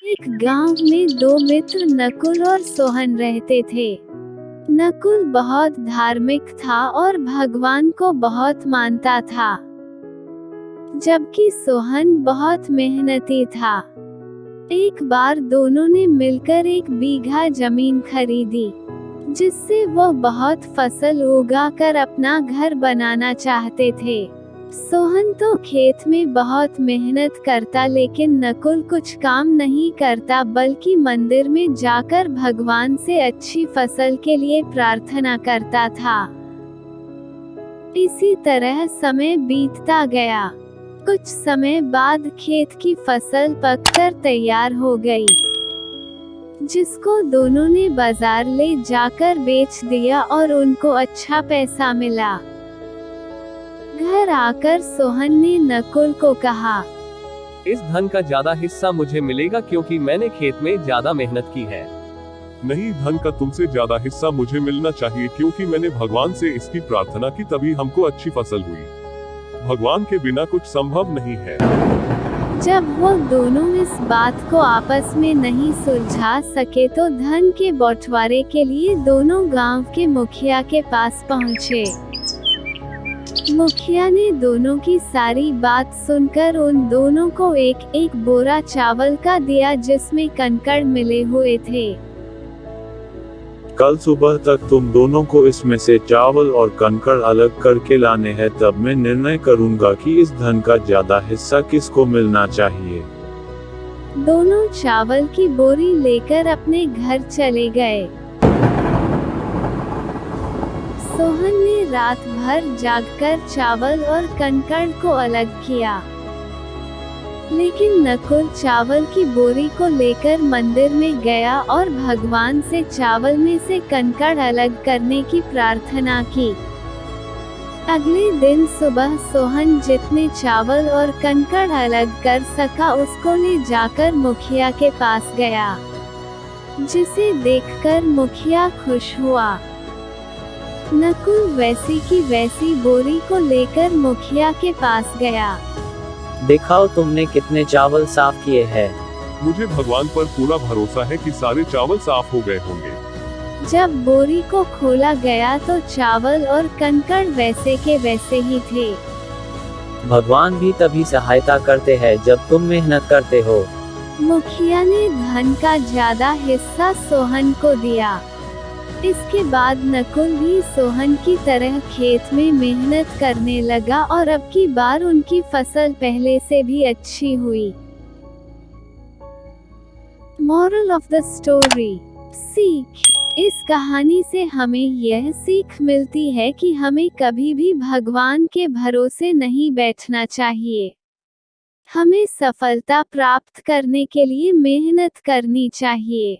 एक गांव में दो मित्र नकुल और सोहन रहते थे। नकुल बहुत धार्मिक था और भगवान को बहुत मानता था, जबकि सोहन बहुत मेहनती था। एक बार दोनों ने मिलकर 1 बीघा जमीन खरीदी, जिससे वो बहुत फसल उगाकर अपना घर बनाना चाहते थे। सोहन तो खेत में बहुत मेहनत करता, लेकिन नकुल कुछ काम नहीं करता, बल्कि मंदिर में जाकर भगवान से अच्छी फसल के लिए प्रार्थना करता था। इसी तरह समय बीतता गया। कुछ समय बाद खेत की फसल पककर तैयार हो गई, जिसको दोनों ने बाजार ले जाकर बेच दिया और उनको अच्छा पैसा मिला। घर आकर सोहन ने नकुल को कहा, इस धन का ज्यादा हिस्सा मुझे मिलेगा क्योंकि मैंने खेत में ज्यादा मेहनत की है। नहीं, धन का तुमसे ज्यादा हिस्सा मुझे मिलना चाहिए क्योंकि मैंने भगवान से इसकी प्रार्थना की, तभी हमको अच्छी फसल हुई। भगवान के बिना कुछ संभव नहीं है। जब वो दोनों इस बात को आपस में नहीं सुलझा सके तो धन के बंटवारे के लिए दोनों गांव के मुखिया के पास पहुँचे। मुखिया ने दोनों की सारी बात सुनकर उन दोनों को एक बोरा चावल का दिया, जिसमें कंकड़ मिले हुए थे। कल सुबह तक तुम दोनों को इसमें से चावल और कंकड़ अलग करके लाने हैं, तब मैं निर्णय करूंगा कि इस धन का ज्यादा हिस्सा किसको मिलना चाहिए। दोनों चावल की बोरी लेकर अपने घर चले गए। सोहन ने रात भर जागकर चावल और कंकड़ को अलग किया, लेकिन नकुल चावल की बोरी को लेकर मंदिर में गया और भगवान से चावल में से कंकड़ अलग करने की प्रार्थना की। अगले दिन सुबह सोहन जितने चावल और कंकड़ अलग कर सका उसको ले जाकर मुखिया के पास गया, जिसे देखकर मुखिया खुश हुआ। नकुल वैसी की वैसी बोरी को लेकर मुखिया के पास गया। दिखाओ तुमने कितने चावल साफ किए हैं। मुझे भगवान पर पूरा भरोसा है कि सारे चावल साफ हो गए होंगे। जब बोरी को खोला गया तो चावल और कंकड़ वैसे के वैसे ही थे। भगवान भी तभी सहायता करते हैं जब तुम मेहनत करते हो। मुखिया ने धन का ज्यादा हिस्सा सोहन को दिया। इसके बाद नकुल भी सोहन की तरह खेत में मेहनत करने लगा और अब की बार उनकी फसल पहले से भी अच्छी हुई। Moral of the story: सीख। इस कहानी से हमें यह सीख मिलती है कि हमें कभी भी भगवान के भरोसे नहीं बैठना चाहिए। हमें सफलता प्राप्त करने के लिए मेहनत करनी चाहिए।